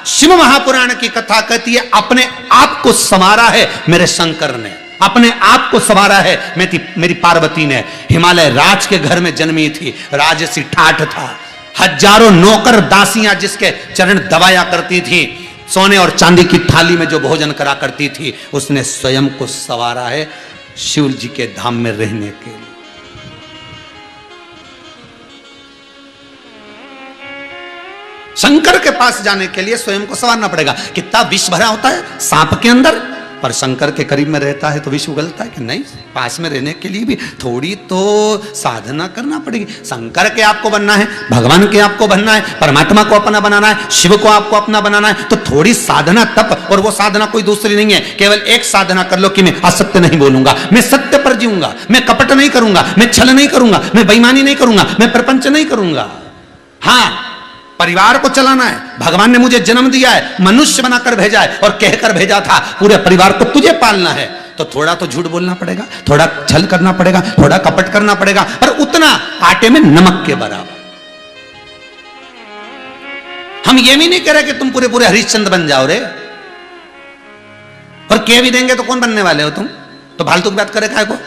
शिव महापुराण की कथा कहती है अपने आप को संवारा है मेरे शंकर ने, अपने आप को संवारा है मेरी पार्वती ने। हिमालय राज के घर में जन्मी थी, राजसी ठाठ था, हजारों नौकर दासियां जिसके चरण दबाया करती थी, सोने और चांदी की थाली में जो भोजन करा करती थी, उसने स्वयं को संवारा है शिव जी के धाम में रहने के लिए। शंकर के पास जाने के लिए स्वयं को संवारना पड़ेगा। कितना विष भरा होता है सांप के अंदर, पर शंकर के करीब में रहता है तो विष उगलता है कि नहीं। पास में रहने के लिए भी थोड़ी तो साधना करना पड़ेगी। शंकर के आपको बनना है, भगवान के आपको बनना है, परमात्मा को अपना बनाना है, शिव को आपको अपना बनाना है, तो थोड़ी साधना तप। और वो साधना कोई दूसरी नहीं है, केवल एक साधना कर लो कि मैं असत्य नहीं बोलूंगा, मैं सत्य पर जीऊंगा, मैं कपट नहीं करूंगा, मैं छल नहीं करूंगा, मैं बेईमानी नहीं करूंगा, मैं प्रपंच नहीं करूंगा। हाँ, परिवार को चलाना है, भगवान ने मुझे जन्म दिया है, मनुष्य बनाकर भेजा है और कहकर भेजा था पूरे परिवार को तुझे पालना है, तो थोड़ा तो झूठ बोलना पड़ेगा, थोड़ा छल करना पड़ेगा, थोड़ा कपट करना पड़ेगा, पर उतना आटे में नमक के बराबर। हम ये भी नहीं कह रहे कि तुम पूरे पूरे हरिश्चंद्र बन जाओ रे, और कह भी देंगे तो कौन बनने वाले हो तुम, तो फालतू की बात करे काय को।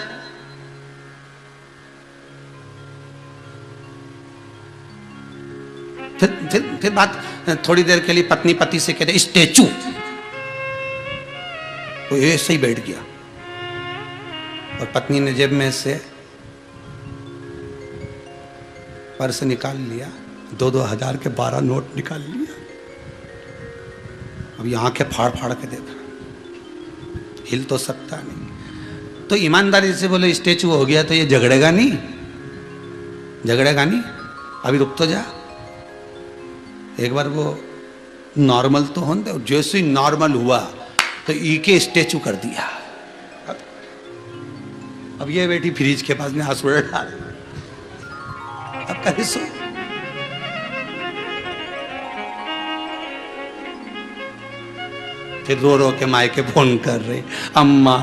फिर बात थोड़ी देर के लिए पत्नी पति से कहते स्टैचू, तो ऐसे ही बैठ गया और पत्नी ने जेब में से पर्स निकाल लिया, 2-2 हजार के 12 नोट निकाल लिया। अब ये आंखें फाड़ फाड़ के देखा, हिल तो सकता नहीं। तो ईमानदारी से बोले स्टैचू हो गया तो ये झगड़ेगा नहीं, झगड़ेगा नहीं, अभी रुक तो जा, एक बार वो नॉर्मल तो हो, जैसे ही नॉर्मल हुआ तो ई के स्टैचू कर दिया। अब ये बेटी फ्रिज के पास में हॉस्पिटल डाल, अब करे सो। फिर रो रो के माए के फोन कर रहे, अम्मा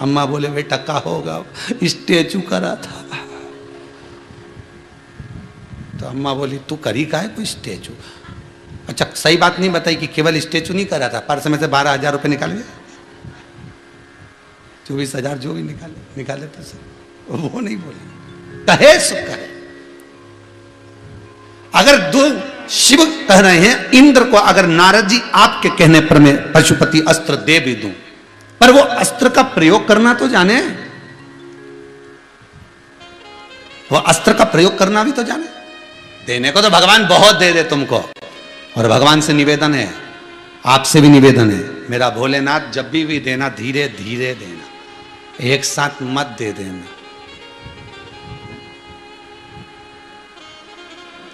अम्मा। बोले बेटा क्या होगा, स्टैचू करा था। तो अम्मा बोली तू करी का है कोई स्टैचू। अच्छा सही बात नहीं बताई कि केवल स्टैचू नहीं करा था, पर्स में से 12,000 रुपये निकाले, 24,000 जो भी निकाले थे सर, वो नहीं बोले, कहे सो कहे। अगर दो शिव कह रहे हैं इंद्र को, अगर नारद जी आपके कहने पर मैं पशुपति अस्त्र दे भी दूं, पर वो अस्त्र का प्रयोग करना तो जाने, वो अस्त्र का प्रयोग करना भी तो जाने। देने को तो भगवान बहुत दे दे तुमको, और भगवान से निवेदन है, आपसे भी निवेदन है, मेरा भोलेनाथ जब भी देना धीरे धीरे देना, एक साथ मत दे देना।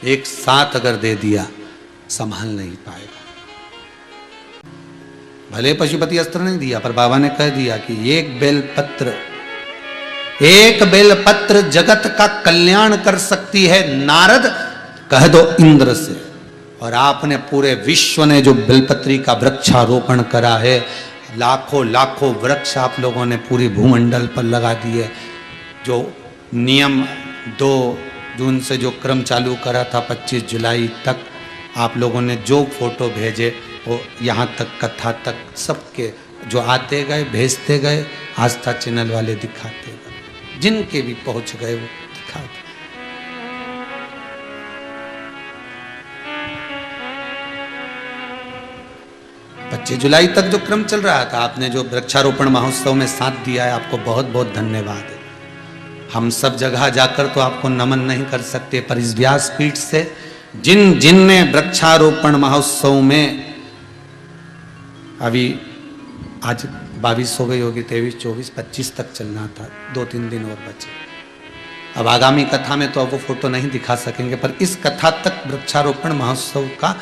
एक साथ अगर दे दिया संभाल नहीं पाएगा। भले पशुपति अस्त्र नहीं दिया, पर बाबा ने कह दिया कि एक बेलपत्र जगत का कल्याण कर सकती है, नारद कह दो इंद्र से। और आपने पूरे विश्व ने जो बेलपत्री का वृक्षारोपण करा है, लाखों लाखों वृक्ष आप लोगों ने पूरी भूमंडल पर लगा दिए। जो नियम 2 जून से जो क्रम चालू करा था 25 जुलाई तक, आप लोगों ने जो फोटो भेजे वो यहाँ तक कथा तक सबके जो आते गए भेजते गए, आस्था चैनल वाले दिखाते गए, जिनके भी पहुँच गए वो दिखाते। 25 जुलाई तक जो क्रम चल रहा था, आपने जो वृक्षारोपण महोत्सव में साथ दिया है, आपको बहुत बहुत धन्यवाद है। हम सब जगह जाकर तो आपको नमन नहीं कर सकते, पर इस व्यासपीठ से जिनने वृक्षारोपण महोत्सव में, अभी आज 22 हो गई होगी, 23, 24, 25 तक चलना था, 2-3 दिन और बचे। अब आगामी कथा में तो अब वो फोटो नहीं दिखा सकेंगे, पर इस कथा तक वृक्षारोपण महोत्सव का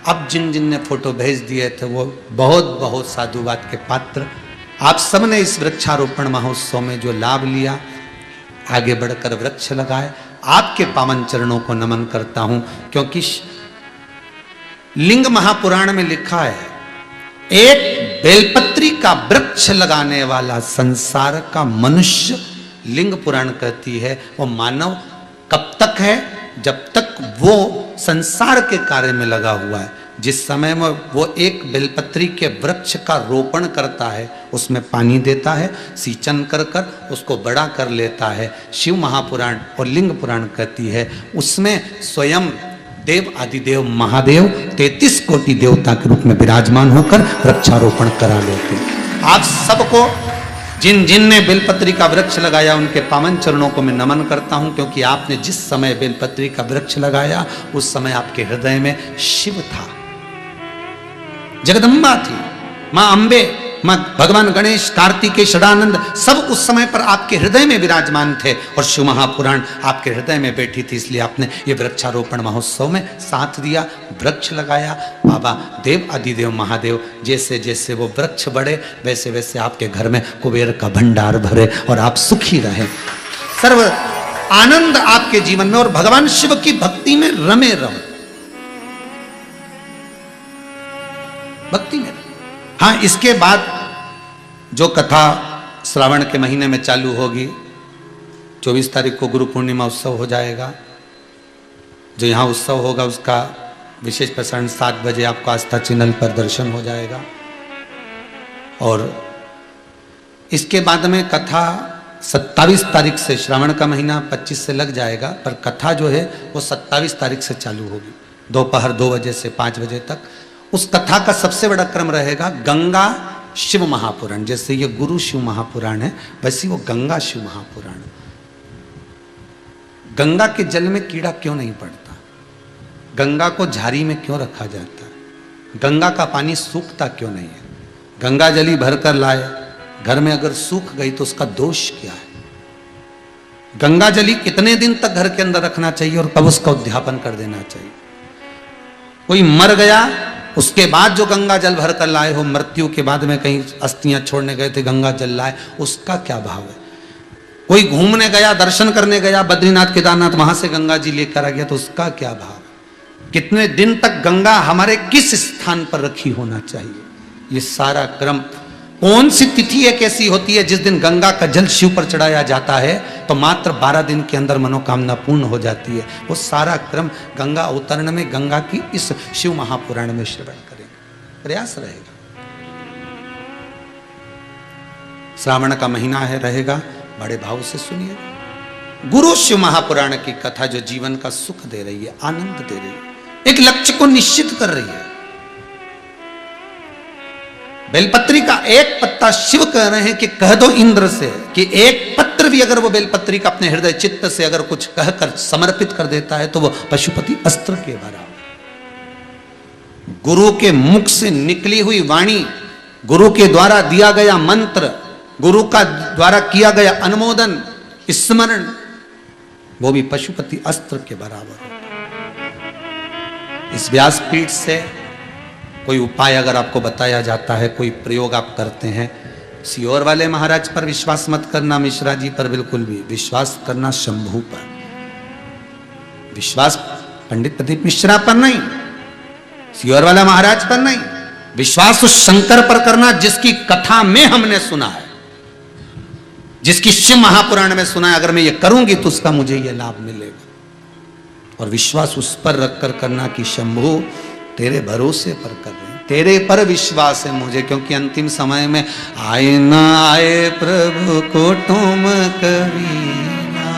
अब जिन ने फोटो भेज दिए थे वो बहुत बहुत साधुवाद के पात्र। आप सब ने इस वृक्षारोपण महोत्सव में जो लाभ लिया, आगे बढ़कर वृक्ष लगाए, आपके पावन चरणों को नमन करता हूं, क्योंकि लिंग महापुराण में लिखा है, एक बेलपत्री का वृक्ष लगाने वाला संसार का मनुष्य, लिंग पुराण कहती है, वो मानव कब तक है, जब तक वो संसार के कार्य में लगा हुआ है। जिस समय में वो एक बेलपत्री के वृक्ष का रोपण करता है, उसमें पानी देता है, सींचन कर कर उसको बड़ा कर लेता है, शिव महापुराण और लिंग पुराण कहती है, उसमें स्वयं देव आदिदेव महादेव 33 कोटि देवता के रूप में विराजमान होकर वृक्षारोपण करा लेते। आप सबको जिन जिन ने बेलपत्री का वृक्ष लगाया उनके पावन चरणों को मैं नमन करता हूं, क्योंकि आपने जिस समय बेलपत्री का वृक्ष लगाया उस समय आपके हृदय में शिव था, जगदम्बा थी, मां अंबे, मां भगवान गणेश, कार्तिकेय, षडानंद सब उस समय पर आपके हृदय में विराजमान थे और शिव महापुराण आपके हृदय में बैठी थी। इसलिए आपने ये वृक्षारोपण महोत्सव में साथ दिया, वृक्ष लगाया। बाबा देव आदिदेव महादेव जैसे जैसे वो वृक्ष बढ़े वैसे वैसे आपके घर में कुबेर का भंडार भरे और आप सुखी रहे, सर्व आनंद आपके जीवन में और भगवान शिव की भक्ति में रमे रहो, भक्ति में। हाँ, इसके बाद जो कथा श्रावण के महीने में चालू होगी, 24 तारीख को गुरु पूर्णिमा उत्सव हो जाएगा। जो यहाँ उत्सव होगा उसका विशेष प्रसारण 7 बजे आपको आस्था चैनल पर दर्शन हो जाएगा। और इसके बाद में कथा 27 तारीख से, श्रावण का महीना 25 से लग जाएगा, पर कथा जो है वो 27 तारीख से चालू होगी, दोपहर 2 बजे से 5 बजे तक। उस कथा का सबसे बड़ा क्रम रहेगा गंगा शिव महापुराण। जैसे ये गुरु शिव महापुराण है वैसे वो गंगा शिव महापुराण। गंगा के जल में कीड़ा क्यों नहीं पड़ता, गंगा को झाड़ी में क्यों रखा जाता है, गंगा का पानी सूखता क्यों नहीं है, गंगा जली भरकर लाए, घर में अगर सूख गई तो उसका दोष क्या है, गंगा जली कितने दिन तक घर के अंदर रखना चाहिए और कब उसका उद्यापन कर देना चाहिए। कोई मर गया उसके बाद जो गंगा जल भर कर लाए हो, मृत्यु के बाद में कहीं अस्थियां छोड़ने गए थे गंगा जल लाए, उसका क्या भाव है। कोई घूमने गया, दर्शन करने गया, बद्रीनाथ केदारनाथ, वहां से गंगा जी लेकर आ गया तो उसका क्या भाव है। कितने दिन तक गंगा हमारे किस स्थान पर रखी होना चाहिए, ये सारा क्रम। कौन सी तिथि एक ऐसी होती है जिस दिन गंगा का जल शिव पर चढ़ाया जाता है तो मात्र 12 दिन के अंदर मनोकामना पूर्ण हो जाती है। वो सारा क्रम गंगा अवतरण में, गंगा की इस शिव महापुराण में श्रवण करेंगे, प्रयास रहेगा। श्रावण का महीना है, रहेगा, बड़े भाव से सुनिए। गुरु शिव महापुराण की कथा जो जीवन का सुख दे रही है, आनंद दे रही है, एक लक्ष्य को निश्चित कर रही है। बेलपत्री का एक पत्ता शिव कह रहे हैं कि कह दो इंद्र से कि एक पत्र भी अगर वो बेलपत्री का अपने हृदय चित्त से अगर कुछ कहकर समर्पित कर देता है तो वो पशुपति अस्त्र के बराबर। गुरु के मुख से निकली हुई वाणी, गुरु के द्वारा दिया गया मंत्र, गुरु का द्वारा किया गया अनुमोदन, स्मरण, वो भी पशुपति अस्त्र के बराबर होता है। इस व्यासपीठ से कोई उपाय अगर आपको बताया जाता है, कोई प्रयोग आप करते हैं, सियोर वाले महाराज पर विश्वास मत करना, मिश्रा जी पर बिल्कुल भी विश्वास करना, शंभू पर विश्वास, पंडित प्रदीप मिश्रा पर नहीं, सियोर वाला महाराज पर नहीं, विश्वास उस शंकर पर करना जिसकी कथा में हमने सुना है, जिसकी शिव महापुराण में सुना है। अगर मैं ये करूंगी तो उसका मुझे ये लाभ मिलेगा। और विश्वास उस पर रखकर करना कि शंभू तेरे भरोसे पर कर रहे हैं, तेरे पर विश्वास है मुझे, क्योंकि अंतिम समय में आए ना आए प्रभु को तुम कभी ना,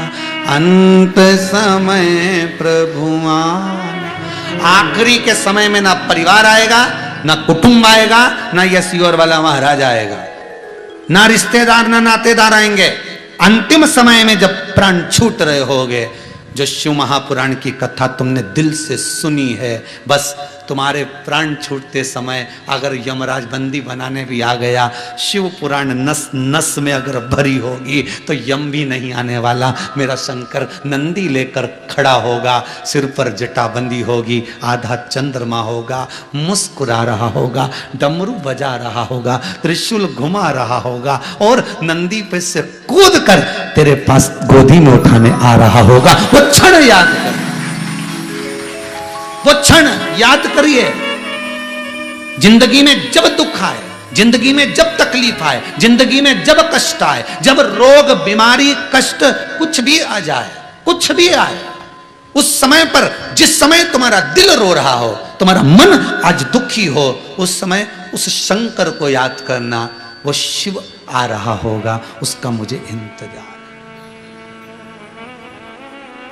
अंत समय प्रभु आना। आखिरी के समय में ना परिवार आएगा, ना कुटुंब आएगा, ना ये सियोर वाला महाराज आएगा, ना रिश्तेदार ना नातेदार आएंगे। अंतिम समय में जब प्राण छूट रहे होगे, जो शिव महापुराण की कथा तुमने दिल से सुनी है, बस तुम्हारे प्राण छूटते समय अगर यमराज बंदी बनाने भी आ गया, शिव पुराण नस नस में अगर भरी होगी तो यम भी नहीं आने वाला। मेरा शंकर नंदी लेकर खड़ा होगा, सिर पर जटा बंदी होगी, आधा चंद्रमा होगा, मुस्कुरा रहा होगा, डमरू बजा रहा होगा, त्रिशूल घुमा रहा होगा और नंदी पे से कूद कर तेरे पास गोदी में उठाने आ रहा होगा। वो क्षण याद कर, वो क्षण याद करिए। जिंदगी में जब दुख आए, जिंदगी में जब तकलीफ आए, जिंदगी में जब कष्ट आए, जब रोग बीमारी कष्ट कुछ भी आ जाए, कुछ भी आए, उस समय पर, जिस समय तुम्हारा दिल रो रहा हो, तुम्हारा मन आज दुखी हो, उस समय उस शंकर को याद करना। वो शिव आ रहा होगा, उसका मुझे इंतजार है,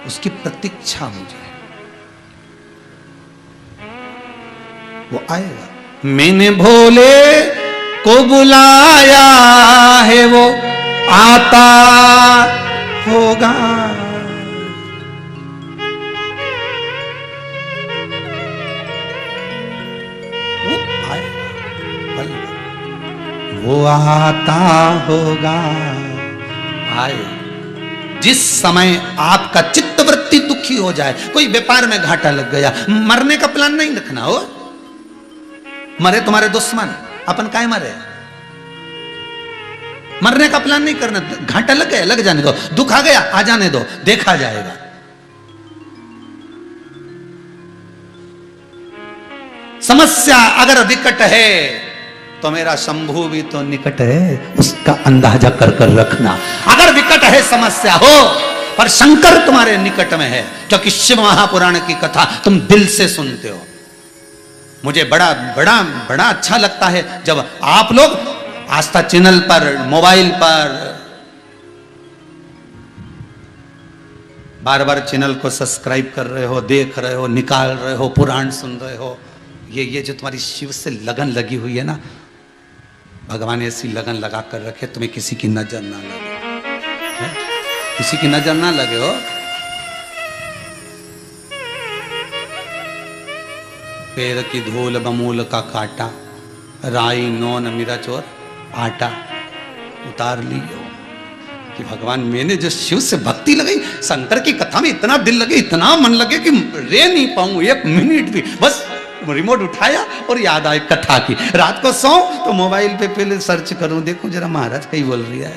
उसकी प्रतीक्षा मुझे है, वो आएगा। मैंने भोले को बुलाया है, वो आता होगा। वो आएगा, वो आता होगा, आएगा। जिस समय आपका चित्तवृत्ति दुखी हो जाए, कोई व्यापार में घाटा लग गया, मरने का प्लान नहीं रखना हो। मरे तुम्हारे दुश्मन, अपन काहे मरे? मरने का प्लान नहीं करना। घाटा लग गया, लग जाने दो। दुख आ गया, आ जाने दो, देखा जाएगा। समस्या अगर विकट है तो मेरा शंभू भी तो निकट है, उसका अंदाजा कर कर रखना। अगर विकट है समस्या हो, पर शंकर तुम्हारे निकट में है, क्योंकि शिव महापुराण की कथा तुम दिल से सुनते हो। मुझे बड़ा बड़ा बड़ा अच्छा लगता है जब आप लोग आस्था चैनल पर, मोबाइल पर बार बार चैनल को सब्सक्राइब कर रहे हो, देख रहे हो, निकाल रहे हो, पुराण सुन रहे हो। ये जो तुम्हारी शिव से लगन लगी हुई है ना, भगवान ऐसी लगन लगा कर रखे तुम्हें किसी की नजर ना लगे, है? किसी की नजर ना लगे हो। पैर की धूल बमूल का काटा, राई नोन मिर्च और आटा उतार लियो। कि भगवान मैंने जो शिव से भक्ति लगाई, शंकर की कथा में इतना दिल लगे, इतना मन लगे कि रह नहीं पाऊं एक मिनट भी। बस रिमोट उठाया और याद आए कथा की। रात को सो तो मोबाइल पे पहले सर्च करूं, देखो जरा महाराज कहीं बोल रही है,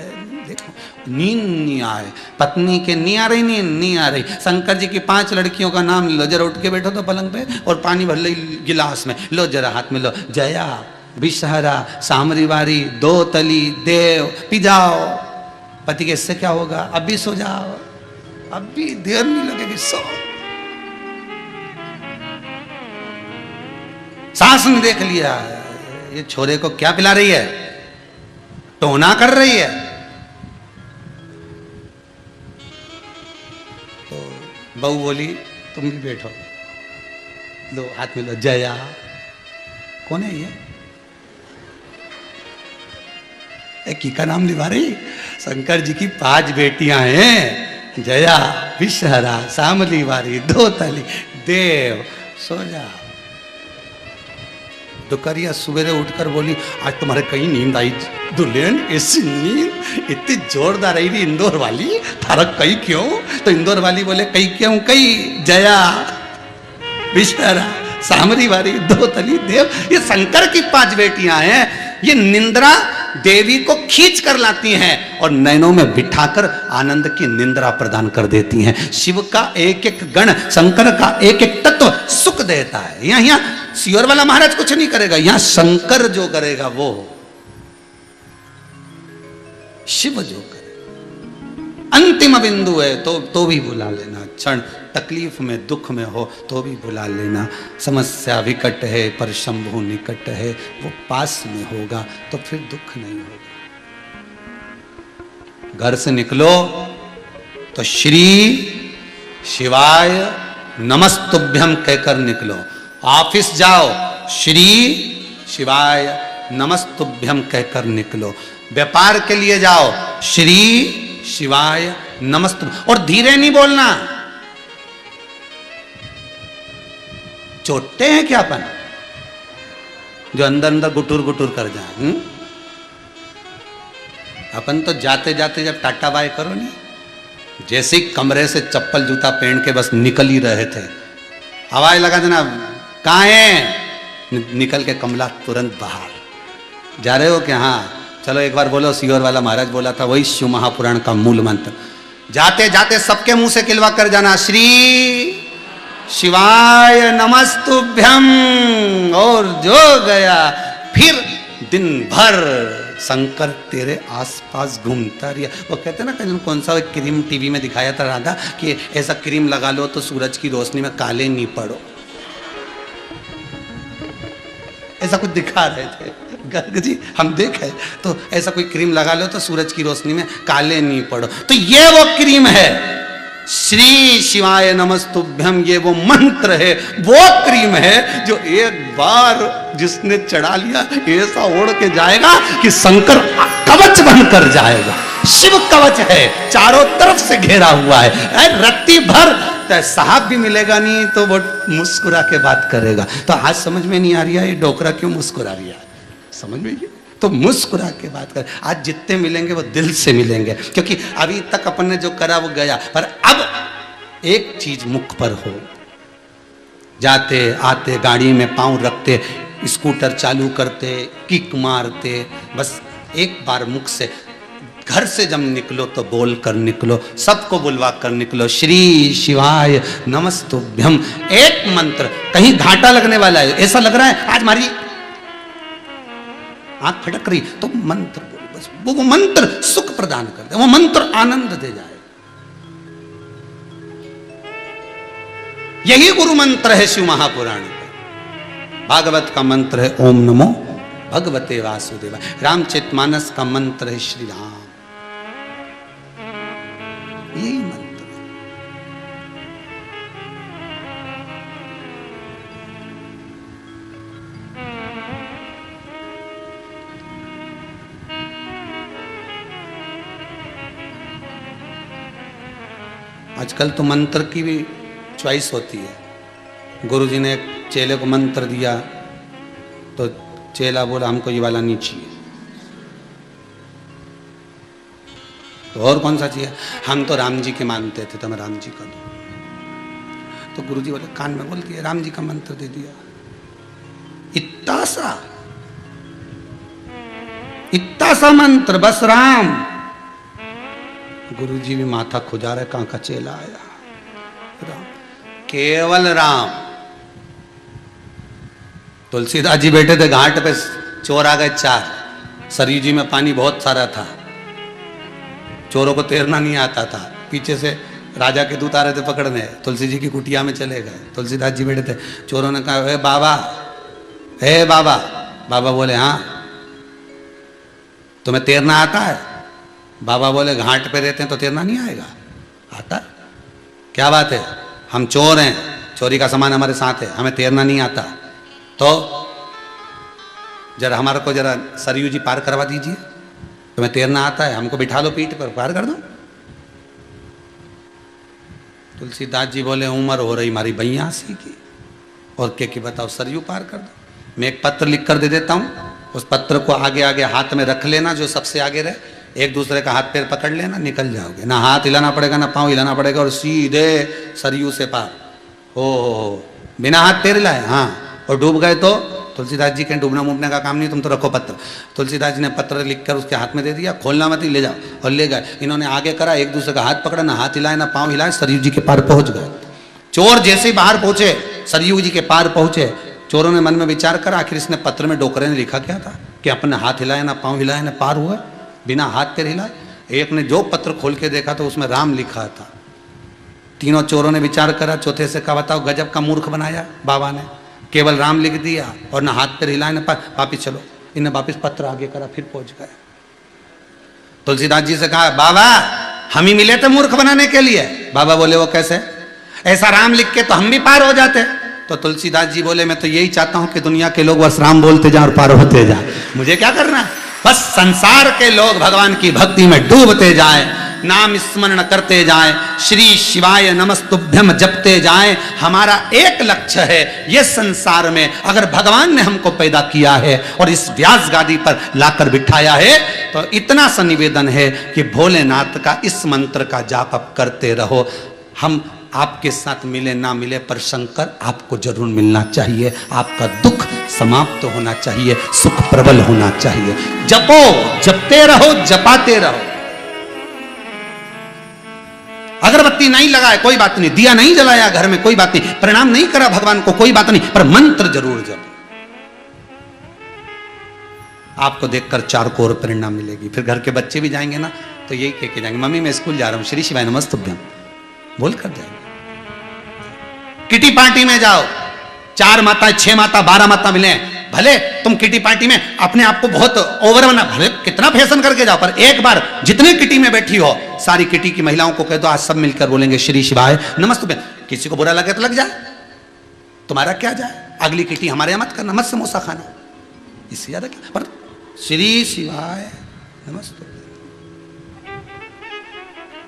देखो। नींद नहीं आए, पत्नी के नहीं आ रही, नींद नहीं आ रही। शंकर जी की 5 लड़कियों का नाम लो, जरा उठ के बैठो तो पलंग पे, और पानी भर लो गिलास में, लो जरा हाथ में लो, जया विषहरा सामरी वारी दो तली देव पी जाओ। पति के इससे क्या होगा? अब भी सो जाओ, अब भी देर नहीं लगेगी, सो। सास ने देख लिया ये छोरे को क्या पिला रही है, टोना कर रही है, तो बहू बोली तुम भी बैठो, लो हाथ में लो। जया कौन है ये? की का नाम लिवा रही? शंकर जी की 5 बेटियां हैं, जया विषहरा सामली वारी दो तली देव। सो जा। दोपहरिया सवेरे उठकर बोली आज तुम्हारे कहीं नींद आई दुल्हन? ऐसी नींद इतनी जोरदार आई थी इंदौर वाली, थारा कहीं क्यों? तो इंदौर वाली बोले कहीं क्यों? कहीं जया विषहरा सामरी वारी दो तली देव। ये शंकर की 5 बेटियां हैं। ये निंद्रा देवी को खींच कर लाती हैं और नैनों में बिठाकर आनंद की निंद्रा प्रदान कर देती हैं। शिव का एक एक गण, शंकर का एक एक तत्व सुख देता है। यहाँ सियोर वाला महाराज कुछ नहीं करेगा, यहाँ शंकर जो करेगा वो, शिव जो करेगा। अंतिम बिंदु है तो भी बुला लेना। क्षण तकलीफ में दुख में हो तो भी बुला लेना। समस्या विकट है पर शंभु निकट है, वो पास में होगा तो फिर दुख नहीं होगा। घर से निकलो तो श्री शिवाय नमस्तुभ्यम कहकर निकलो। ऑफिस जाओ श्री शिवाय नमस्तुभ्यम कहकर निकलो। व्यापार के लिए जाओ श्री शिवाय नमस्तु। और धीरे नहीं बोलना। चोटते हैं क्या अपन जो अंदर अंदर गुटुर गुटुर कर जाए? अपन तो जाते जाते जब टाटा बाय करो नहीं, जैसे कमरे से चप्पल जूता पहन के बस निकल ही रहे थे, हवाई लगा देना कहाँ है, निकल के कमला तुरंत बाहर। जा रहे हो क्या? हाँ चलो एक बार बोलो, सियोर वाला महाराज बोला था वही शिव महापुराण का मूल मंत्र। जाते जाते सबके मुंह से किलवा कर जाना श्री शिवाय नमस्तुभ्यम। और जो गया फिर दिन भर शंकर तेरे आसपास घूमता रहा। वो कहते ना कहीं कौन सा क्रीम टीवी में दिखाया था राधा कि ऐसा क्रीम लगा लो तो सूरज की रोशनी में काले नहीं पड़ो, ऐसा कुछ दिखा रहे थे गर्ग जी, हम देखे तो ऐसा कोई क्रीम लगा लो तो सूरज की रोशनी में काले नहीं पड़ो। तो ये वो क्रीम है, श्री शिवाय नमस्तुभ्यम, ये वो मंत्र है, वो क्रीम है जो एक बार जिसने चढ़ा लिया ऐसा ओढ़ के जाएगा कि शंकर कवच बनकर जाएगा। शिव कवच है, चारों तरफ से घेरा हुआ है, रत्ती भर साहब भी मिलेगा नहीं तो वो मुस्कुरा के बात करेगा। तो आज समझ में नहीं आ रही है ये डोकरा क्यों मुस्कुरा रही है, समझ में ये तो मुस्कुरा के बात कर। आज जितने मिलेंगे वो दिल से मिलेंगे, क्योंकि अभी तक अपन ने जो करा वो गया, पर अब एक चीज मुख पर हो, जाते आते गाड़ी में पांव रखते, स्कूटर चालू करते, किक मारते, बस एक बार मुख से, घर से जब निकलो तो बोल कर निकलो, सबको बुलवा कर निकलो, श्री शिवाय नमस्तुभ्यम। एक मंत्र, कहीं घाटा लगने वाला है, ऐसा लग रहा है आज हमारी आंख फटक रही, तो मंत्र बोलो, बस वो मंत्र सुख प्रदान कर दे, वो मंत्र आनंद दे जाए। यही गुरु मंत्र है शिव महापुराण का। भागवत का मंत्र है ओम नमो भगवते वासुदेवाय। रामचरितमानस का मंत्र है श्री राम। यही मंत्र है। आजकल तो मंत्र की भी चॉइस होती है। गुरुजी ने एक चेले को मंत्र दिया तो चेला बोला हमको ये वाला नहीं चाहिए, तो और कौन सा चाहिए, हम तो राम जी के मानते थे तो मैं राम जी का दूं। तो गुरुजी बोले कान में बोल दिया, राम जी का मंत्र दे दिया। इतना सा मंत्र, बस राम। गुरुजी भी माथा खुजा रहे, कहां का चेला आया, राम, केवल राम। तुलसीदास जी बैठे थे घाट पे, चोर आ गए 4, सरयू जी में पानी बहुत सारा था, चोरों को तैरना नहीं आता था, पीछे से राजा के दूत आ रहे थे पकड़ने, तुलसी जी की कुटिया में चले गए। तुलसीदास जी बैठे थे, चोरों ने कहा हे बाबा, हे बाबा। बाबा बोले हाँ तुम्हें तैरना आता है? बाबा बोले घाट पे रहते हैं तो तैरना नहीं आएगा, आता। क्या बात है, हम चोर हैं, चोरी का सामान हमारे साथ है, हमें तैरना नहीं आता, तो जरा हमारे को जरा सरयू जी पार करवा दीजिए, तुम्हें तैरना आता है, हमको बिठा लो पीठ पर, पार कर दो। तुलसीदास जी बोले उम्र हो रही हमारी 82 की, और क्या बताओ सरयू पार कर दो। मैं एक पत्र लिख कर दे देता हूँ, उस पत्र को आगे आगे हाथ में रख लेना, जो सबसे आगे रहे, एक दूसरे का हाथ पैर पकड़ लेना, निकल जाओगे, ना हाथ हिलाना पड़ेगा ना पाँव हिलाना पड़ेगा, और सीधे सरयू से पार हो बिना हाथ पैर हिलाए। हाँ, और डूब गए तो तुलसीदास जी के डूबना मूबने का काम नहीं, तुम तो रखो पत्र। तुलसीदास जी ने पत्र लिखकर उसके हाथ में दे दिया, खोलना मत, ले जाओ, और ले गए। इन्होंने आगे करा, एक दूसरे का हाथ पकड़ा, ना हाथ हिलाए ना पाँव हिलाए, सरयू जी के पार पहुंच गए। चोर जैसे ही बाहर पहुंचे, सरयू जी के पार पहुंचे, चोरों ने मन में विचार करा आखिर इसने पत्र में डोकरे ने लिखा क्या था कि अपने हाथ हिलाए ना पाँव हिलाए ना पार हुआ, बिना हाथ पैर हिलाए। एक ने जो पत्र खोल के देखा तो उसमें राम लिखा था। तीनों चोरों ने विचार करा, चौथे से कहा बताओ गजब का मूर्ख बनाया बाबा ने, केवल राम लिख दिया और ना हाथ पैर हिलाए ना पार, वापिस चलो। इन्हें वापिस पत्र आगे करा, फिर पहुंच गए। तुलसीदास जी से कहा बाबा हम ही मिले थे मूर्ख बनाने के लिए। बाबा बोले वो कैसे, ऐसा राम लिख के तो हम भी पार हो जाते। तो तुलसीदास जी बोले मैं तो यही चाहता हूं कि दुनिया के लोग बस राम बोलते जाए और पार होते जाए, मुझे क्या करना है, बस संसार के लोग भगवान की भक्ति में डूबते जाए, नाम स्मरण करते जाएं, श्री शिवाय नमस्तुभ्यम जपते जाएं। हमारा एक लक्ष्य है, ये संसार में अगर भगवान ने हमको पैदा किया है और इस व्यास गादी पर लाकर बिठाया है, तो इतना सा निवेदन है कि भोलेनाथ का इस मंत्र का जाप आप करते रहो। हम आपके साथ मिले ना मिले, पर शंकर आपको जरूर मिलना चाहिए, आपका दुख समाप्त होना चाहिए, सुख प्रबल होना चाहिए। जपो, जपते रहो, जपाते रहो। अगरबत्ती नहीं लगाए कोई बात नहीं, दिया नहीं जलाया घर में कोई बात नहीं, प्रणाम नहीं करा भगवान को कोई बात नहीं, पर मंत्र जरूर जपो। आपको देखकर 4 को और प्रेरणा मिलेगी। फिर घर के बच्चे भी जाएंगे ना तो यही कह के जाएंगे, मम्मी मैं स्कूल जा रहा हूँ, श्री शिवाय नमस्तुभ्यम बोल कर जाएंगे। किटी पार्टी में जाओ, 4 माता 6 माता 12 माता मिले, भले तुम किटी पार्टी में अपने आप को बहुत ओवर बना, भले कितना फैशन करके जाओ, पर एक बार जितने किटी में बैठी हो सारी किटी की महिलाओं को कह दो आज सब मिलकर बोलेंगे श्री शिवाय नमस्तुभ्यम। किसी को बुरा लगे तो लग जाए, तुम्हारा क्या जाए, अगली किटी हमारे यहां मत करना, मत समोसा खाना, इससे ज्यादा क्या। पर श्री शिवाय नमस्ते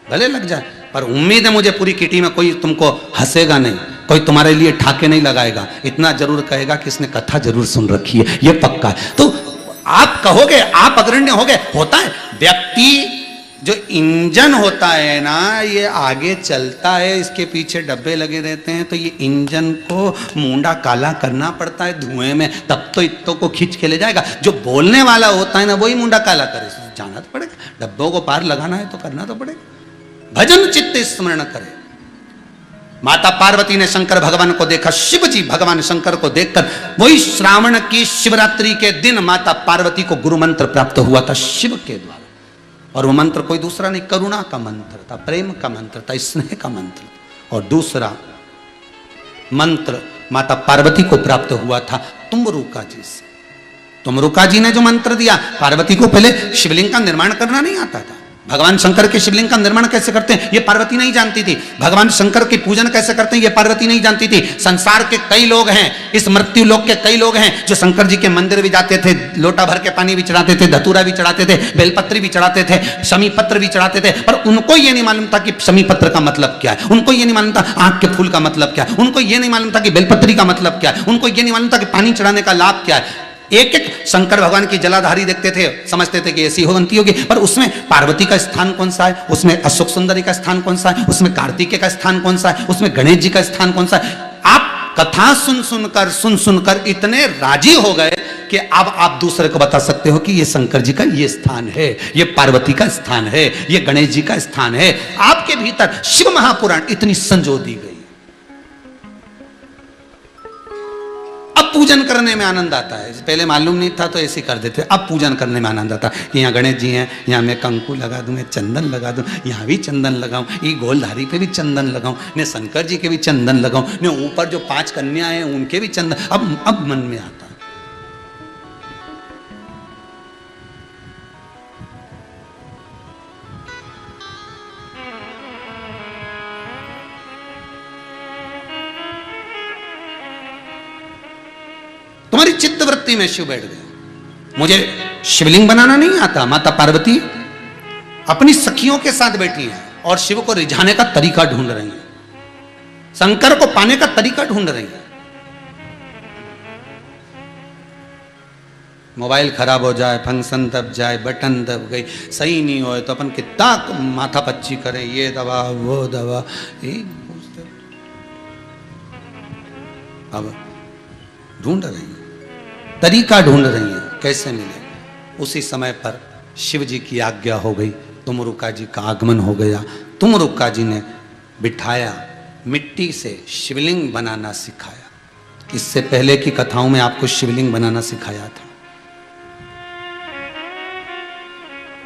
भले लग जाए, पर उम्मीद है मुझे पूरी किटी में कोई तुमको हंसेगा नहीं, कोई तुम्हारे लिए ठाके नहीं लगाएगा, इतना जरूर कहेगा कि इसने कथा जरूर सुन रखी है, ये पक्का है। तो आप कहोगे, आप अग्रण्य होगे, होता है व्यक्ति जो इंजन होता है ना, ये आगे चलता है, इसके पीछे डब्बे लगे रहते हैं, तो ये इंजन को मुंडा काला करना पड़ता है धुएं में, तब तो इत्तों को खींच के ले जाएगा। जो बोलने वाला होता है ना वही मुंडा काला करे, जाना तो पड़ेगा, डब्बों को पार लगाना है तो करना तो पड़ेगा। भजन चित्त स्मरण करे। माता पार्वती ने शंकर भगवान को देखा, शिव जी भगवान शंकर को देखकर, वही श्रावण की शिवरात्रि के दिन माता पार्वती को गुरु मंत्र प्राप्त हुआ था शिव के द्वारा, और वो मंत्र कोई दूसरा नहीं, करुणा का मंत्र था, प्रेम का मंत्र था, स्नेह का मंत्र था। और दूसरा मंत्र माता पार्वती को प्राप्त हुआ था तुमरुका जी से। तुमरुका जी ने जो मंत्र दिया, पार्वती को पहले शिवलिंग का निर्माण करना नहीं आता था। भगवान शंकर के शिवलिंग का निर्माण कैसे करते हैं ये पार्वती नहीं जानती थी। भगवान शंकर की पूजन कैसे करते हैं ये पार्वती नहीं जानती थी। संसार के कई लोग हैं, इस मृत्यु लोक के कई लोग हैं जो शंकर जी के मंदिर भी जाते थे, लोटा भर के पानी भी चढ़ाते थे, धतूरा भी चढ़ाते थे, बेलपत्री भी चढ़ाते थे, शमी पत्र भी चढ़ाते थे, पर उनको ये नहीं मालूम था कि शमी पत्र का मतलब क्या है, उनको ये नहीं मालूम था आंख के फूल का मतलब क्या है, उनको ये नहीं मालूम था कि बेलपत्री का मतलब क्या है, उनको ये नहीं मालूम था कि पानी चढ़ाने का लाभ क्या है। एक एक शंकर भगवान की जलाधारी देखते थे, समझते थे कि ऐसी हो बनती होगी, पर उसमें पार्वती का स्थान कौन सा है, उसमें अशोक सुंदरी का स्थान कौन सा है, उसमें कार्तिकेय का स्थान कौन सा है, उसमें गणेश जी का स्थान कौन सा है। आप कथा सुन सुनकर इतने राजी हो गए कि अब आप दूसरे को बता सकते हो कि ये शंकर जी का ये स्थान है, ये पार्वती का स्थान है, ये गणेश जी का स्थान है। आपके भीतर शिव महापुराण इतनी संजो दी गई। अब पूजन करने में आनंद आता है, पहले मालूम नहीं था तो ऐसे कर देते, अब पूजन करने में आनंद आता है कि यहाँ गणेश जी हैं, यहाँ मैं कंकु लगा दूँ, मैं चंदन लगा दूँ, यहाँ भी चंदन लगाऊँ, ये गोलधारी पे भी चंदन लगाऊँ, ने शंकर जी के भी चंदन लगाऊँ, ने ऊपर जो 5 कन्या हैं उनके भी चंदन, अब मन में आता है। तुम्हारी चित्त वृत्ति में शिव बैठ गए। मुझे शिवलिंग बनाना नहीं आता, माता पार्वती अपनी सखियों के साथ बैठी हैं और शिव को रिझाने का तरीका ढूंढ रही हैं, शंकर को पाने का तरीका ढूंढ रही हैं। मोबाइल खराब हो जाए, फंक्शन दब जाए, बटन दब गई, सही नहीं हो तो अपन कितना माथा पच्ची करें, ये दवा वो दवा, अब ढूंढ रही हैं, तरीका ढूंढ रही हैं कैसे मिले। उसी समय पर शिव जी की आज्ञा हो गई, तुमरुका जी का आगमन हो गया। तुमरुका जी ने बिठाया, मिट्टी से शिवलिंग बनाना सिखाया। इससे पहले की कथाओं में आपको शिवलिंग बनाना सिखाया था,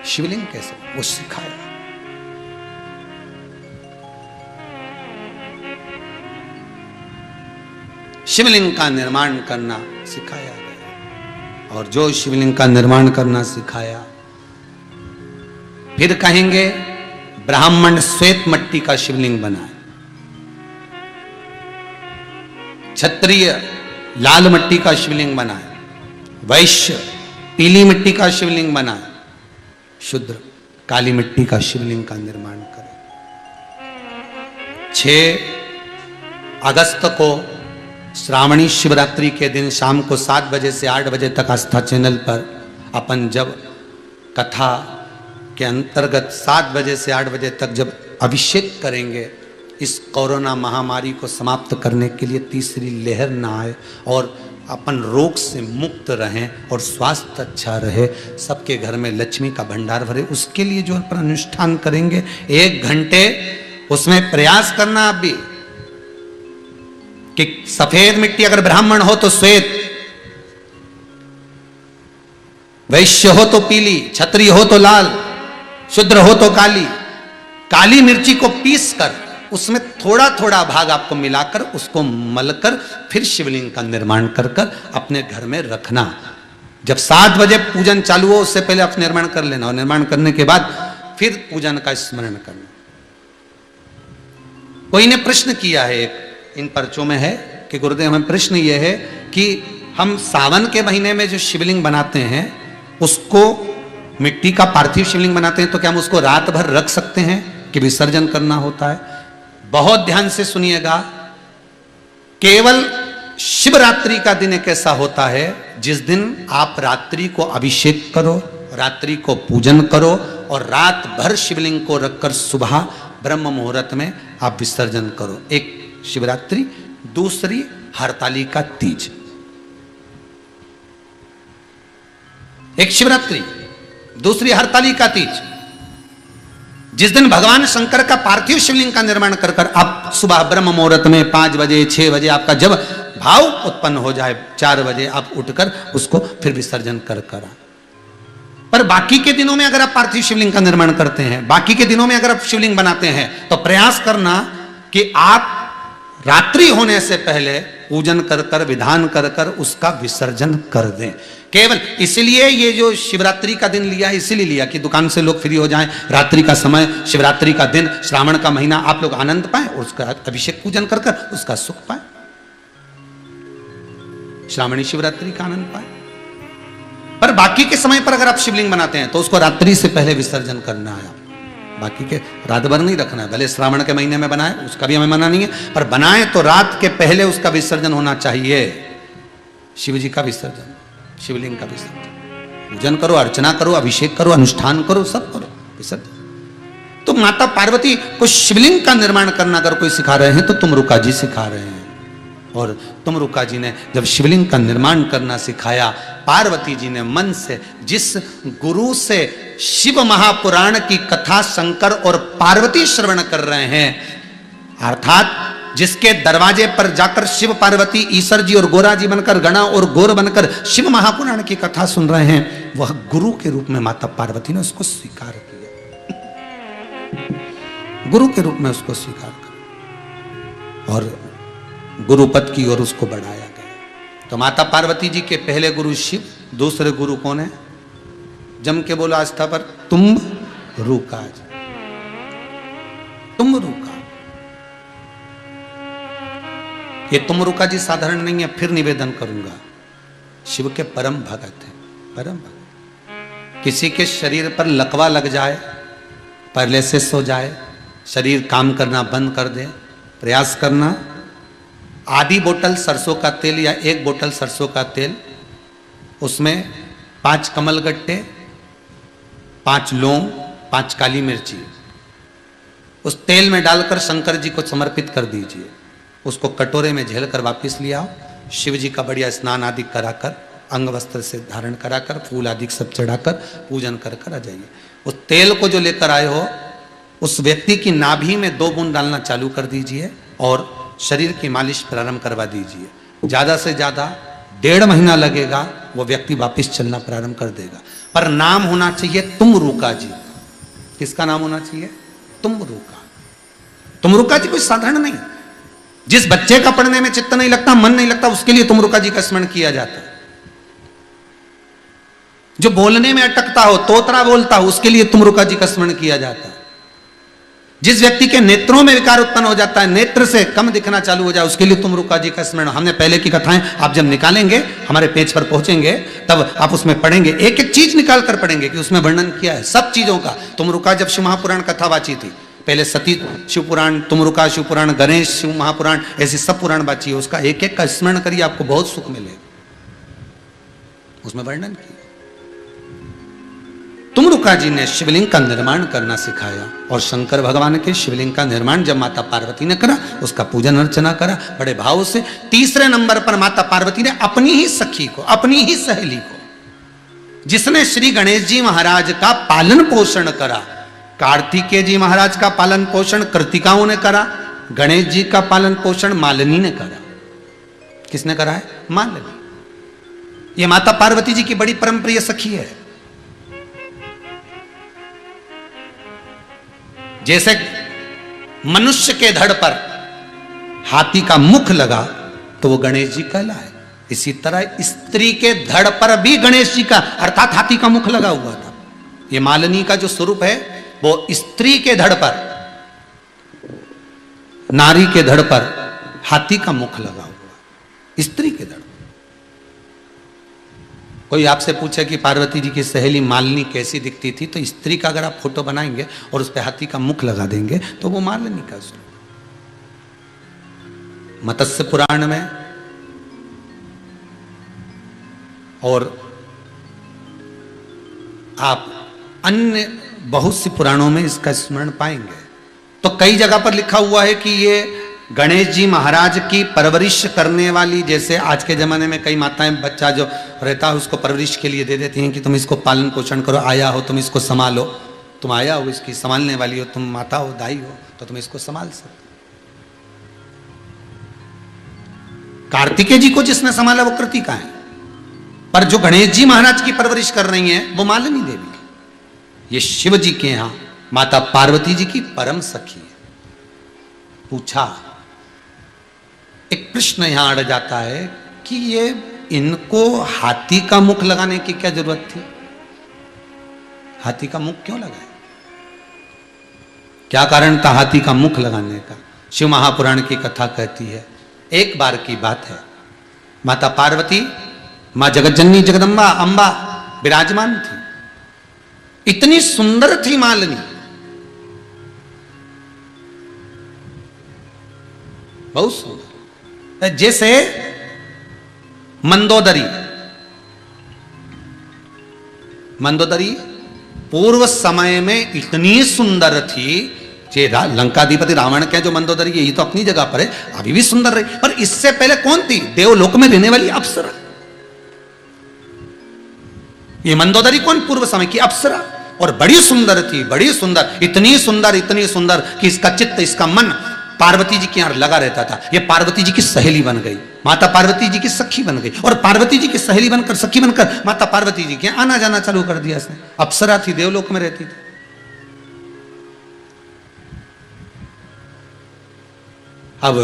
शिवलिंग कैसे वो सिखाया। शिवलिंग का निर्माण करना सिखाया गया, और जो शिवलिंग का निर्माण करना सिखाया, फिर कहेंगे ब्राह्मण श्वेत मट्टी का शिवलिंग बनाए, क्षत्रिय लाल मिट्टी का शिवलिंग बनाए, वैश्य पीली मिट्टी का शिवलिंग बनाए, शूद्र काली मिट्टी का शिवलिंग का निर्माण करें। 6 अगस्त को श्रावणी शिवरात्रि के दिन शाम को 7 बजे से 8 बजे तक आस्था चैनल पर अपन जब कथा के अंतर्गत 7 बजे से 8 बजे तक जब अभिषेक करेंगे, इस कोरोना महामारी को समाप्त करने के लिए तीसरी लहर ना आए और अपन रोग से मुक्त रहें और स्वास्थ्य अच्छा रहे, सबके घर में लक्ष्मी का भंडार भरे, उसके लिए जो अपन अनुष्ठान करेंगे 1 घंटे उसमें प्रयास करना आप भी कि सफेद मिट्टी अगर ब्राह्मण हो तो श्वेत, वैश्य हो तो पीली, क्षत्रिय हो तो लाल, शूद्र हो तो काली। काली मिर्ची को पीस कर उसमें थोड़ा थोड़ा भाग आपको मिलाकर उसको मलकर फिर शिवलिंग का निर्माण कर कर अपने घर में रखना। जब 7 बजे पूजन चालू हो उससे पहले आप निर्माण कर लेना, और निर्माण करने के बाद फिर पूजन का स्मरण करना। कोई ने प्रश्न किया है, एक इन पर्चों में है कि गुरुदेव हमें प्रश्न यह है कि हम सावन के महीने में जो शिवलिंग बनाते हैं उसको मिट्टी का पार्थिव शिवलिंग बनाते हैं, तो क्या हम उसको रात भर रख सकते हैं कि विसर्जन करना होता है? बहुत ध्यान से सुनिएगा, केवल शिवरात्रि का दिन एक ऐसा होता है जिस दिन आप रात्रि को अभिषेक करो, रात्रि को पूजन करो और रात भर शिवलिंग को रखकर सुबह ब्रह्म मुहूर्त में आप विसर्जन करो। एक शिवरात्रि, दूसरी हरतालिका तीज। एक शिवरात्रि, दूसरी हरतालिका तीज, जिस दिन भगवान शंकर का पार्थिव शिवलिंग का निर्माण कर कर आप सुबह ब्रह्म मुहूर्त में 5 बजे 6 बजे आपका जब भाव उत्पन्न हो जाए 4 बजे आप उठकर उसको फिर विसर्जन कर कर। पर बाकी के दिनों में अगर आप पार्थिव शिवलिंग का निर्माण करते हैं, बाकी के दिनों में अगर आप शिवलिंग बनाते हैं, तो प्रयास करना कि आप रात्रि होने से पहले पूजन कर कर विधान कर कर उसका विसर्जन कर दें। केवल इसलिए ये जो शिवरात्रि का दिन लिया है, इसीलिए लिया कि दुकान से लोग फ्री हो जाएं, रात्रि का समय, शिवरात्रि का दिन, श्रावण का महीना, आप लोग आनंद पाएं और उसका अभिषेक पूजन कर कर उसका सुख पाएं, श्रावणी शिवरात्रि का आनंद पाएं। पर बाकी के समय पर अगर आप शिवलिंग बनाते हैं तो उसको रात्रि से पहले विसर्जन करना है। बाकी के रात भर नहीं रखना है। भले श्रावण के महीने में बनाए उसका भी हमें मना नहीं है, पर बनाए तो रात के पहले उसका विसर्जन होना चाहिए। शिव जी का विसर्जन, शिवलिंग का विसर्जन, पूजन करो, अर्चना करो, अभिषेक करो, अनुष्ठान करो, सब करो, विसर्जन। तो माता पार्वती को शिवलिंग का निर्माण करना अगर कोई सिखा रहे हैं तो तुमरुका जी सिखा रहे हैं। और तुमरुका जी ने जब शिवलिंग का निर्माण करना सिखाया, पार्वती जी ने मन से जिस गुरु से शिव महापुराण की कथा शंकर और पार्वती श्रवण कर रहे हैं, अर्थात जिसके दरवाजे पर जाकर शिव पार्वती ईश्वर जी और गोरा जी बनकर, गणा और गोर बनकर शिव महापुराण की कथा सुन रहे हैं, वह गुरु के रूप में माता पार्वती ने उसको स्वीकार किया, गुरु के रूप में उसको स्वीकार किया और गुरुपद की ओर उसको बढ़ाया गया। तो माता पार्वती जी के पहले गुरु शिव, दूसरे गुरु कौन है? जम के बोलो आस्था पर, तुम रुका, तुम रुका। ये तुम रुका जी साधारण नहीं है, फिर निवेदन करूंगा, शिव के परम भगत हैं, परम भगत। किसी के शरीर पर लकवा लग जाए, पैरालिसिस हो जाए, शरीर काम करना बंद कर दे, प्रयास करना आधी बोतल सरसों का तेल या 1 बोतल सरसों का तेल, उसमें 5 कमलगट्टे, 5 लौंग, 5 काली मिर्ची उस तेल में डालकर शंकर जी को समर्पित कर दीजिए। उसको कटोरे में झेल कर वापिस ले आओ, शिव जी का बढ़िया स्नान आदि कराकर, अंग वस्त्र से धारण कराकर, फूल आदि सब चढ़ाकर पूजन कर कर आ जाइए। उस तेल को जो लेकर आए हो उस व्यक्ति की नाभि में 2 बूंद डालना चालू कर दीजिए और शरीर की मालिश प्रारंभ करवा दीजिए। ज्यादा से ज्यादा 1.5 महीना लगेगा, वो व्यक्ति वापस चलना प्रारंभ कर देगा। पर नाम होना चाहिए तुमरुका जी। किसका नाम होना चाहिए? तुमरुका। तुमरुका जी कोई साधारण नहीं। जिस बच्चे का पढ़ने में चित्त नहीं लगता, मन नहीं लगता, उसके लिए तुमरुका जी का स्मरण किया जाता है। जो बोलने में अटकता हो, तोतरा बोलता हो, उसके लिए तुमरुका जी का स्मरण किया जाता है। जिस व्यक्ति के नेत्रों में विकार उत्पन्न हो जाता है, नेत्र से कम दिखना चालू हो जाए, उसके लिए तुमरुका जी का स्मरण। हमने पहले की कथाएं आप जब निकालेंगे, हमारे पेज पर पहुंचेंगे, तब आप उसमें पढ़ेंगे, एक एक चीज निकाल कर पढ़ेंगे कि उसमें वर्णन किया है सब चीजों का। तुमरुका जब शिव महापुराण कथा वाची थी, पहले सती शिव पुराण, तुमरुका शिव पुराण, गणेश शिव महापुराण, ऐसी सब पुराण बाची है। उसका एक एक का स्मरण करिए, आपको बहुत सुख मिलेगा। उसमें वर्णन किया। तुमरुका जी ने शिवलिंग का निर्माण करना सिखाया और शंकर भगवान के शिवलिंग का निर्माण जब माता पार्वती ने करा, उसका पूजन अर्चना करा बड़े भाव से। तीसरे नंबर पर माता पार्वती ने अपनी ही सखी को, अपनी ही सहेली को, जिसने श्री गणेश जी महाराज का पालन पोषण करा, कार्तिकेय जी महाराज का पालन पोषण कृतिकाओं ने करा, गणेश जी का पालन पोषण मालिनी ने करा। किसने करा है? मालिनी। ये माता पार्वती जी की बड़ी परम प्रिय सखी है। जैसे मनुष्य के धड़ पर हाथी का मुख लगा तो वो गणेश जी कहलाए, इसी तरह स्त्री के धड़ पर भी गणेश जी का अर्थात हाथी का मुख लगा हुआ था। ये मालिनी का जो स्वरूप है वो स्त्री के धड़ पर, नारी के धड़ पर हाथी का मुख लगा हुआ, स्त्री के धड़। कोई आपसे पूछे कि पार्वती जी की सहेली मालिनी कैसी दिखती थी, तो स्त्री का अगर आप फोटो बनाएंगे और उस पर हाथी का मुख लगा देंगे तो वो मालिनी का स्वरूप। मत्स्य पुराण में और आप अन्य बहुत सी पुराणों में इसका स्मरण पाएंगे। तो कई जगह पर लिखा हुआ है कि ये गणेश जी महाराज की परवरिश करने वाली, जैसे आज के जमाने में कई माताएं बच्चा जो रहता है उसको परवरिश के लिए दे देती हैं कि तुम इसको पालन पोषण करो, आया हो तुम इसको संभालो, तुम आया हो इसकी संभालने वाली हो, तुम माता हो दाई हो तो तुम इसको संभाल सकते। कार्तिकेय जी को जिसने संभाला वो कृतिका है, पर जो गणेश जी महाराज की परवरिश कर रही हैं वो मालिनी देवी। ये शिव जी के यहां माता पार्वती जी की परम सखी है। पूछा, एक प्रश्न यहां अड़ जाता है कि ये इनको हाथी का मुख लगाने की क्या जरूरत थी? हाथी का मुख क्यों लगाया? क्या कारण था हाथी का मुख लगाने का? शिव महापुराण की कथा कहती है, एक बार की बात है, माता पार्वती मां जगतजननी जगदम्बा अंबा विराजमान थी। इतनी सुंदर थी मालिनी, बहुत सुंदर, जैसे मंदोदरी। मंदोदरी पूर्व समय में इतनी सुंदर थी, ये लंकाधिपति रावण के जो मंदोदरी है ये तो अपनी जगह पर है, अभी भी सुंदर रही, पर इससे पहले कौन थी? देवलोक में रहने वाली अप्सरा। ये मंदोदरी कौन? पूर्व समय की अप्सरा, और बड़ी सुंदर थी, बड़ी सुंदर, इतनी सुंदर कि इसका चित्त, इसका मन पार्वती जी के यहां लगा रहता था। ये पार्वती जी की सहेली बन गई, माता पार्वती जी की सखी बन गई, और पार्वती जी की सहेली बनकर, सखी बनकर माता पार्वती जी के आना जाना चालू कर दिया इसने। अप्सरा थी, देवलोक में रहती थी। अब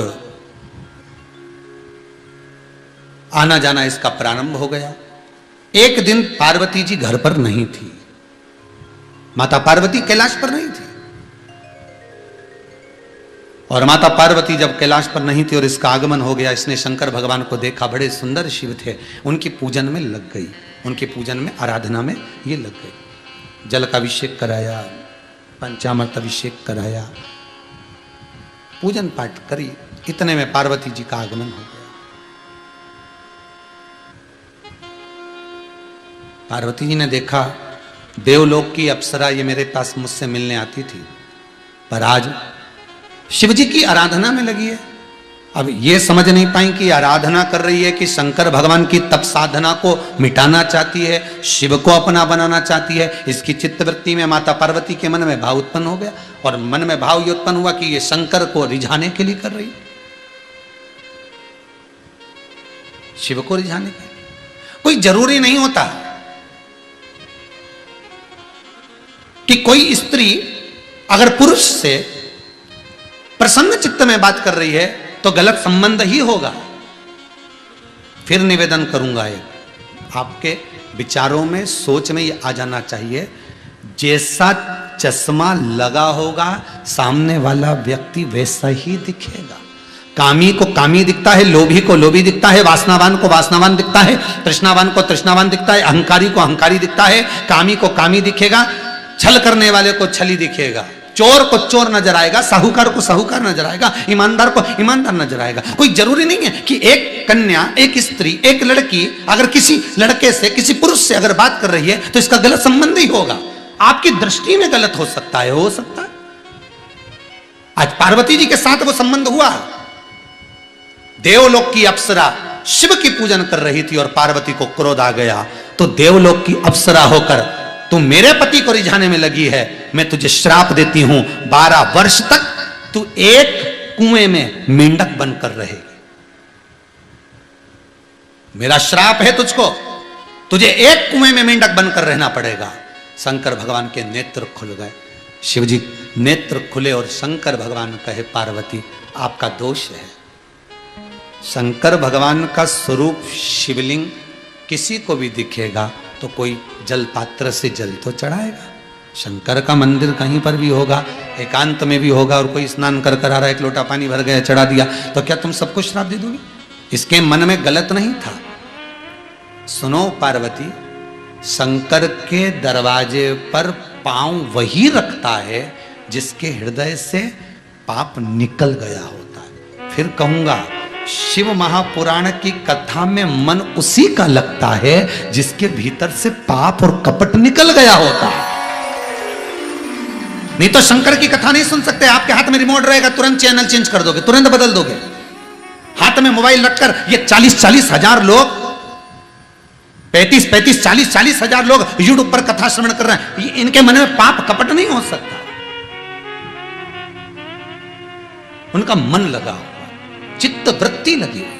आना जाना इसका प्रारंभ हो गया। एक दिन पार्वती जी घर पर नहीं थी, माता पार्वती कैलाश पर नहीं थी, और माता पार्वती जब कैलाश पर नहीं थी और इसका आगमन हो गया, इसने शंकर भगवान को देखा, बड़े सुंदर शिव थे, उनकी पूजन में लग गई, उनके पूजन में, आराधना में ये लग गई। जल का अभिषेक कराया, पंचामृत अभिषेक कराया, पूजन पाठ करी, इतने में पार्वती जी का आगमन हो गया। पार्वती जी ने देखा देवलोक की अप्सरा ये मेरे पास मुझसे मिलने आती थी, पर आज शिव जी की आराधना में लगी है। अब ये समझ नहीं पाई कि आराधना कर रही है कि शंकर भगवान की तप साधना को मिटाना चाहती है, शिव को अपना बनाना चाहती है। इसकी चित्तवृत्ति में माता पार्वती के मन में भाव उत्पन्न हो गया, और मन में भाव ये उत्पन्न हुआ कि ये शंकर को रिझाने के लिए कर रही है, शिव को रिझाने के। कोई जरूरी नहीं होता कि कोई स्त्री अगर पुरुष से प्रसन्न चित्त में बात कर रही है तो गलत संबंध ही होगा। फिर निवेदन करूंगा, एक आपके विचारों में, सोच में ये आ जाना चाहिए, जैसा चश्मा लगा होगा सामने वाला व्यक्ति वैसा ही दिखेगा। कामी को कामी दिखता है, लोभी को लोभी दिखता है, वासनावान को वासनावान दिखता है, तृष्णावान को तृष्णावान दिखता है, अहंकारी को अहंकारी दिखता है, कामी को कामी दिखेगा, छल करने वाले को छली दिखेगा, चोर को चोर नजर आएगा, साहूकार को साहूकार नजर आएगा, ईमानदार को ईमानदार नजर आएगा। कोई जरूरी नहीं है कि एक कन्या, एक स्त्री, एक लड़की अगर किसी लड़के से, किसी पुरुष से अगर बात कर रही है तो इसका गलत संबंध ही होगा। आपकी दृष्टि में गलत हो सकता है, हो सकता है। आज पार्वती जी के साथ वो संबंध हुआ। देवलोक की अप्सरा शिव की पूजन कर रही थी और पार्वती को क्रोध आ गया, तो देवलोक की अप्सरा होकर तू मेरे पति को रिझाने में लगी है, मैं तुझे श्राप देती हूं, 12 वर्ष तक तू एक कुएं में मेंढक बनकर रहेगी। मेरा श्राप है तुझको, तुझे एक कुएं में मेंढक बनकर रहना पड़ेगा। शंकर भगवान के नेत्र खुल गए। शिव जी नेत्र खुले और शंकर भगवान कहे, पार्वती आपका दोष है। शंकर भगवान का स्वरूप शिवलिंग किसी को भी दिखेगा तो कोई जल पात्र से जल तो चढ़ाएगा। शंकर का मंदिर कहीं पर भी होगा, एकांत में भी होगा, और कोई स्नान कर कर आ रहा है, एक लोटा पानी भर गया चढ़ा दिया, तो क्या तुम सबको श्राप दे दोगी? इसके मन में गलत नहीं था। सुनो पार्वती, शंकर के दरवाजे पर पांव वही रखता है जिसके हृदय से पाप निकल गया होता है। फिर कहूंगा, शिव महापुराण की कथा में मन उसी का लगता है जिसके भीतर से पाप और कपट निकल गया होता है। नहीं तो शंकर की कथा नहीं सुन सकते। आपके हाथ में रिमोट रहेगा, तुरंत चैनल चेंज कर दोगे, तुरंत बदल दोगे। हाथ में मोबाइल रखकर ये 40-40 हजार लोग, 35-35, 40-40 हजार लोग यूट्यूब पर कथा श्रवण कर रहे हैं, इनके मन में पाप कपट नहीं हो सकता। उनका मन लगा हुआ, चित्त वृत्ति लगी हुई।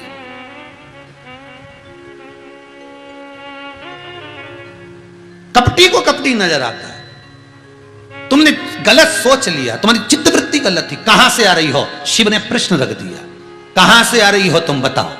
कपटी को कपटी नजर आता है। तुमने गलत सोच लिया, तुम्हारी चित्त वृत्ति गलत थी। कहां से आ रही हो? शिव ने प्रश्न रख दिया, कहां से आ रही हो तुम बताओ।